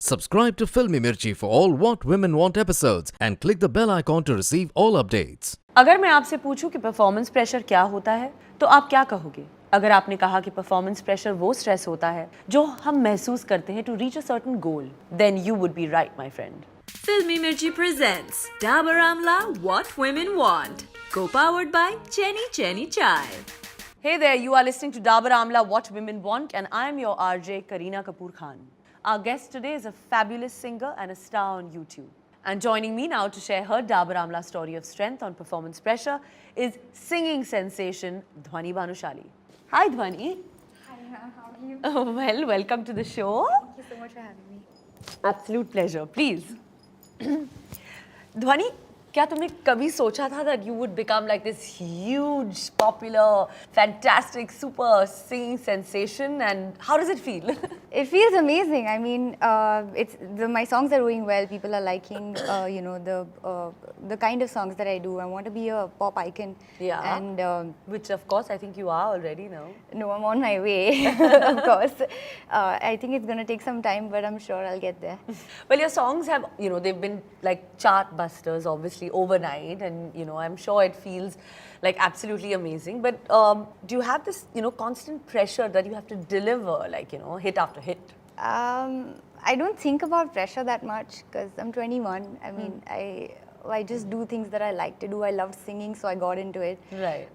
Subscribe to Filmy Mirchi for all What Women Want episodes and click the bell icon to receive all updates. अगर मैं आपसे पूछूं कि performance pressure क्या होता है तो आप क्या कहोगे? अगर आपने कहा कि परफॉर्मेंस प्रेशर वो स्ट्रेस होता है जो हम महसूस करते हैं to reach a certain goal, then you would be right my friend. Filmy Mirchi presents Dabur Amla What Women Want, co-powered by Chenny Chai. Hey there, you are listening to Dabur Amla What Women Want and I am your RJ Kareena Kapoor Khan. Our guest today is a fabulous singer and a star on YouTube. And joining me now to share her Dabur Amla story of strength on performance pressure is singing sensation Dhvani Bhanushali. Hi Dhvani. Hi, how are you? Well, welcome to the show. Thank you so much for having me. Absolute pleasure. Please. Dhvani, क्या तुमने कभी सोचा था that you would become like this huge, popular, fantastic, super singing sensation? And how does it feel? It feels amazing. I mean, my songs are doing well. People are liking, the kind of songs that I do. I want to be a pop icon. Yeah. And Which, of course, I think you are already now. no, I'm on my way. Of course, I think it's gonna take some time, but I'm sure I'll get there. Well, your songs have, they've been like chart busters, obviously, overnight. And, I'm sure it feels like absolutely amazing. But do you have this, constant pressure that you have to deliver, like, hit after hit? I don't think about pressure that much because I'm 21. I mean, I just do things that I like to do. I loved singing, so I got into it. Right.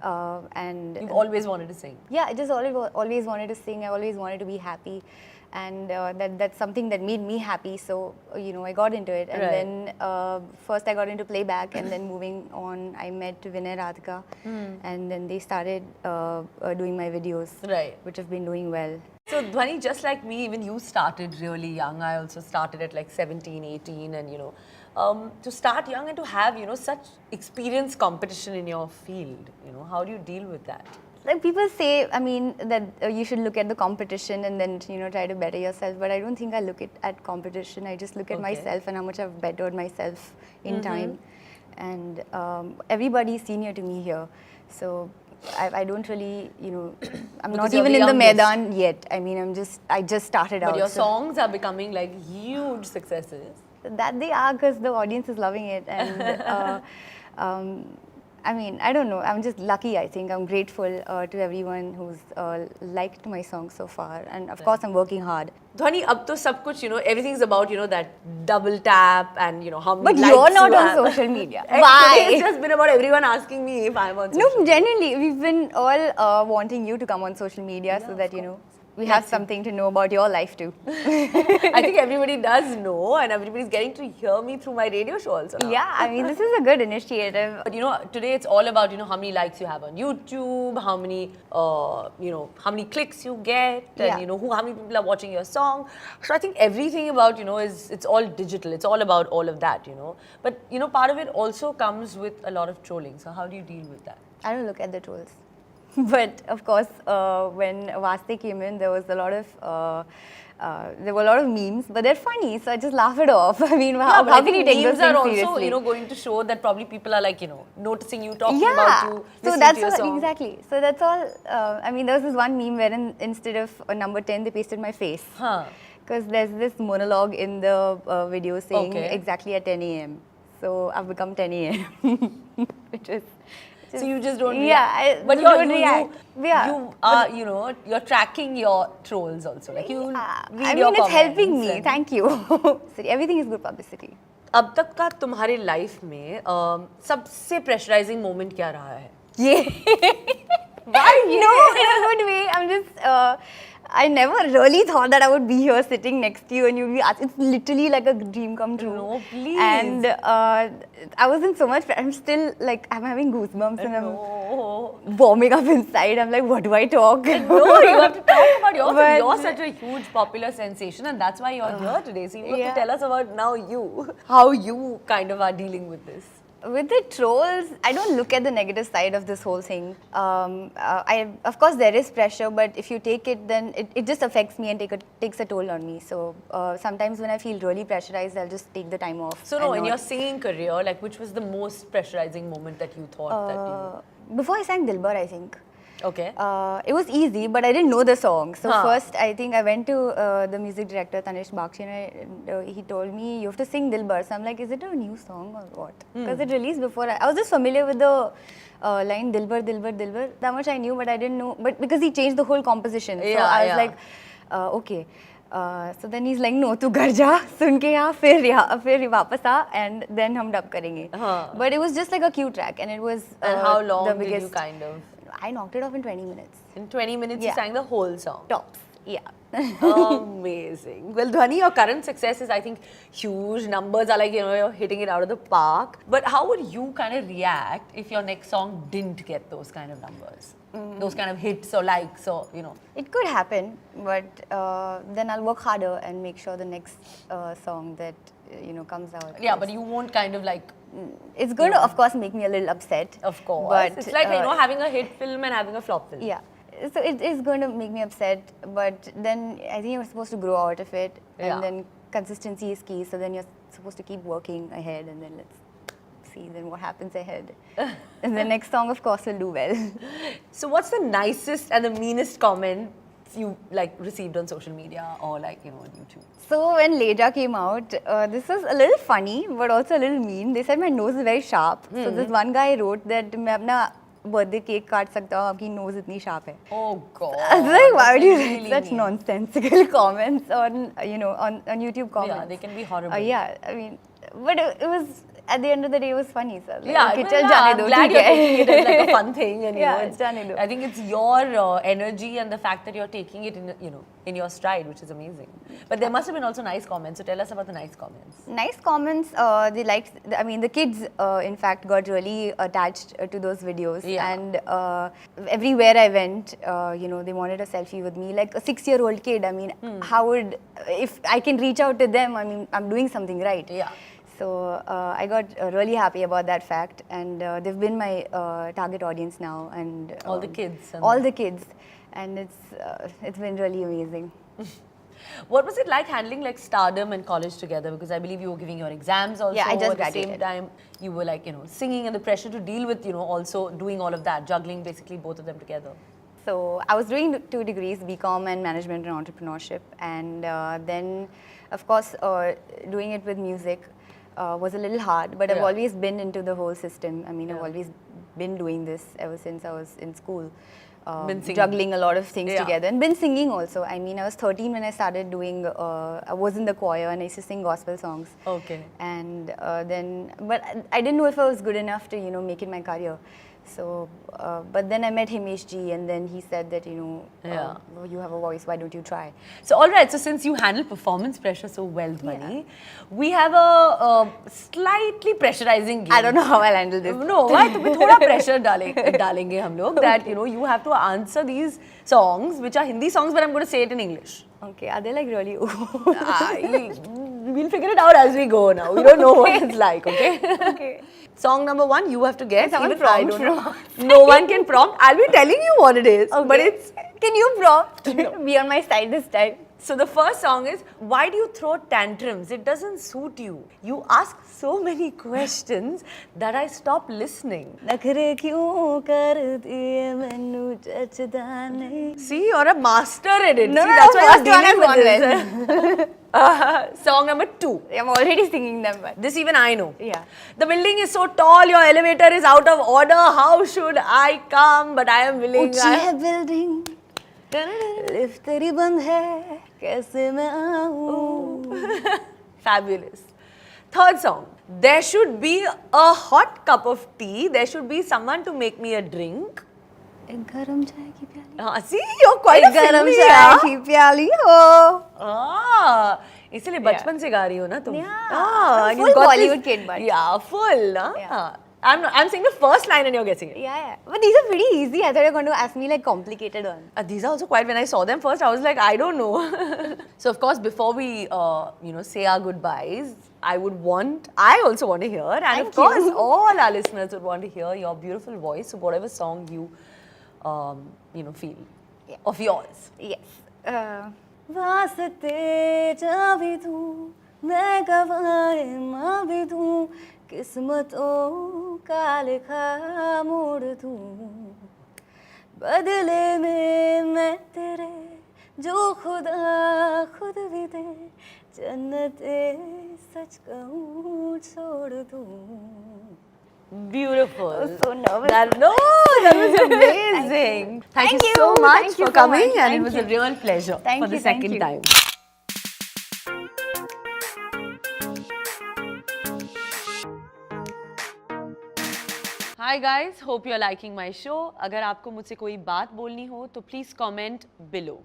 And You've always wanted to sing. yeah, I just always wanted to sing. I always wanted to be happy, and that's something that made me happy. So I got into it, and Right. then first I got into playback, and then moving on, I met Vinay Radhika, and then they started doing my videos, Right. which have been doing well. So, Dhvani, just like me, even you started really young. I also started at like 17, 18, and to start young and to have, such experience competition in your field, how do you deal with that? Like people say, I mean, that you should look at the competition and then try to better yourself. But I don't think I look at competition. I just look at Okay. myself and how much I've bettered myself in time. And everybody's senior to me here, so I don't really, I'm Because not you're even the in the youngest. Maidan yet. I mean, I just started out. But your so songs are becoming like huge successes. that they are because the audience is loving it, and I mean, I don't know. I'm just lucky. I think I'm grateful to everyone who's liked my songs so far, and of course, I'm working hard. Dhvani, ab to sab kuch, everything's about, that double tap and, how many But likes you're not you on have. social media. Today Why? it's just been about everyone asking me if I'm on social No, genuinely, we've been all wanting you to come on social media so that we have something to know about your life too. I think everybody does know and everybody's getting to hear me through my radio show also now. Yeah, I mean, this is a good initiative. But today it's all about, how many likes you have on YouTube, how many, how many clicks you get, and, Yeah. how many people are watching your song. So I think everything about, it's all digital. It's all about all of that, But, part of it also comes with a lot of trolling. So how do you deal with that? I don't look at the trolls. But of course, when Vaste came in, there was a lot of there were a lot of memes, but they're funny, so I just laugh it off. I mean, how but I can think you take those memes are things also, seriously? going to show that probably people are like, noticing you, talking about you, So listening that's to your all, song. exactly. So that's all. I mean, there was this one meme wherein instead of number 10, they pasted my face. Huh. Because there's this monologue in the video saying Okay. exactly at 10 a.m. So I've become 10 a.m. which is. So you just don't Yeah, react. I But just you're, don't react. Yeah. you are, you're tracking your trolls also. Like you read I your mean, it's helping comments me. and- Thank you. So everything is good publicity. अब तक का तुम्हारे life में सबसे pressurising moment क्या रहा है? Why? No, in a good way. I'm just. I never really thought that I would be here sitting next to you and you'd be asked. It's literally like a dream come true. No, please. And I was in so much. I'm still like, I'm having goosebumps and No. I'm warming up inside. I'm like, what do I talk? No, you have to talk about yourself. But- You're such a huge popular sensation and that's why you're here today. So you have yeah. to tell us about now how you kind of are dealing with this. With the trolls, I don't look at the negative side of this whole thing. Of course, there is pressure, but if you take it, then it just affects me and takes a toll on me. So sometimes when I feel really pressurized, I'll just take the time off. So no, and in not- your singing career, like which was the most pressurizing moment that you thought that you... Before I sang Dilbar, I think. Okay. It was easy, but I didn't know the song. So first, I think I went to the music director Tanish Bakshi, and he told me you have to sing Dilbar. So I'm like, is it a new song or what? Because it released before. I was just familiar with the line Dilbar, Dilbar, Dilbar. That much I knew, but I didn't know. But because he changed the whole composition, so I was like, okay. So then he's like, no, tu ghar ja, sun ke aa, fir wapas aa, and then hum dub karenge. But it was just like a cute track, and it was And how long the did you biggest. kind of? I knocked it off in 20 minutes. In 20 minutes, you sang the whole song. Tops. Yeah. Amazing. Well, Dhvani, your current success is, I think, huge. Numbers are like, you're hitting it out of the park. But how would you kind of react if your next song didn't get those kind of numbers? Those kind of hits or likes or, It could happen, but then I'll work harder and make sure the next song that, comes out. Yeah, but you won't kind of like... It's going to, of course, make me a little upset. Of course. But, it's like, having a hit film and having a flop film. Yeah. So it is going to make me upset, but then I think you're supposed to grow out of it. And then consistency is key. So then you're supposed to keep working ahead, and then let's see then what happens ahead. And the next song, of course, will do well. So what's the nicest and the meanest comment you like received on social media or like, on YouTube? So when Leja came out, this was a little funny, but also a little mean. They said my nose is very sharp. So this one guy wrote that मैं अपना birthday cake काट सकता हूँ, आपकी nose इतनी sharp है. Oh God. I was like, why would you really write such mean. nonsensical comments on, on YouTube comments? Yeah, they can be horrible. Yeah, I mean, but it was, at the end of the day, it was funny. So like, Yeah, okay, well, chal yeah, jaane I'm do, glad theek you're hai. taking it as like a fun thing, and Yeah, it's, jaane do. I think it's your energy and the fact that you're taking it in, in your stride, which is amazing. But there must have been also nice comments. So tell us about the nice comments. Nice comments. They liked. I mean, the kids, in fact, got really attached to those videos. Yeah. And everywhere I went, they wanted a selfie with me. Like a 6-year-old kid. I mean, how would if I can reach out to them? I mean, I'm doing something right. Yeah. So I got really happy about that fact, and they've been my target audience now, and All the kids. And all the kids, and it's been really amazing. What was it like handling like stardom and college together? Because I believe you were giving your exams also. Yeah, I just at the same graduated. time. You were like, singing and the pressure to deal with, also doing all of that, juggling basically both of them together. So I was doing 2 degrees, BCom and Management and Entrepreneurship, and then, of course, doing it with music was a little hard, but I've always been into the whole system. I mean, I've always been doing this ever since I was in school. Juggling a lot of things together, and been singing also. I mean, I was 13 when I started doing, I was in the choir and I used to sing gospel songs. Okay. And then, but I didn't know if I was good enough to, make it my career. So, but then I met Himesh ji, and then he said that, you have a voice, why don't you try? So, all right, so since you handle performance pressure so well, Dhvani, we have a slightly pressurizing game. I don't know how I'll handle this. No, why? तो थोड़ा pressure डालेंगे हम लोग that, you have to answer these songs, which are Hindi songs, but I'm going to say it in English. Okay, are they like really? We'll figure it out as we go now. We don't know what it's like, okay? Okay. Song number 1, you have to guess. Someone Even I prompt don't know. No one can prompt. I'll be telling you what it is, Okay. but it's... Can you prompt? Be on my side this time. So the first song is, why do you throw tantrums? It doesn't suit you. You ask so many questions that I stop listening. नखरे क्यों करती है मैनू जचदा नहीं. See, you're a master at it. No, See, no, that's why first you're one dealing is with this. Song number 2. I'm already singing them, but This even I know. yeah. The building is so tall, your elevator is out of order. How should I come? But I am willing. ऊंची है building, lift तेरी बंद है, कैसे मैं आऊं? Fabulous. Third song. There should be a hot cup of tea. There should be someone to make me a drink. एक गरम चाय की प्याली. See, you're quite एक a गरम filmy, चाय yeah? की प्याली हो. इसलिए बचपन से गा रही हो ना तुम? Yeah. And you Full got Bollywood this- kid, but Yeah, full. Huh? Yeah. I'm saying the first line and you're guessing it. Yeah. But these are pretty easy. I thought you were going to ask me like complicated ones. These are also quite, when I saw them first, I was like, I don't know. So of course, before we, say our goodbyes, I also want to hear, and Thank of course, you. all our listeners would want to hear your beautiful voice of whatever song you, feel of yours. Yes. वास्ते जा भी दूँ, मैं गवाए माँ भी दूँ, किस्मतों का लिखा मोड़ दूँ, बदले में मैं तेरे जो खुदा खुद भी दे जन्नते सच कहूँ छोड़ दूँ. Beautiful. I was so nervous. That was amazing. Thank you so much Thank you for so coming, much. and it Thank was a you. real pleasure Thank for the you, thank second you. time. Hi guys, hope you're liking my show. अगर आपको मुझसे कोई बात बोलनी हो तो please comment below.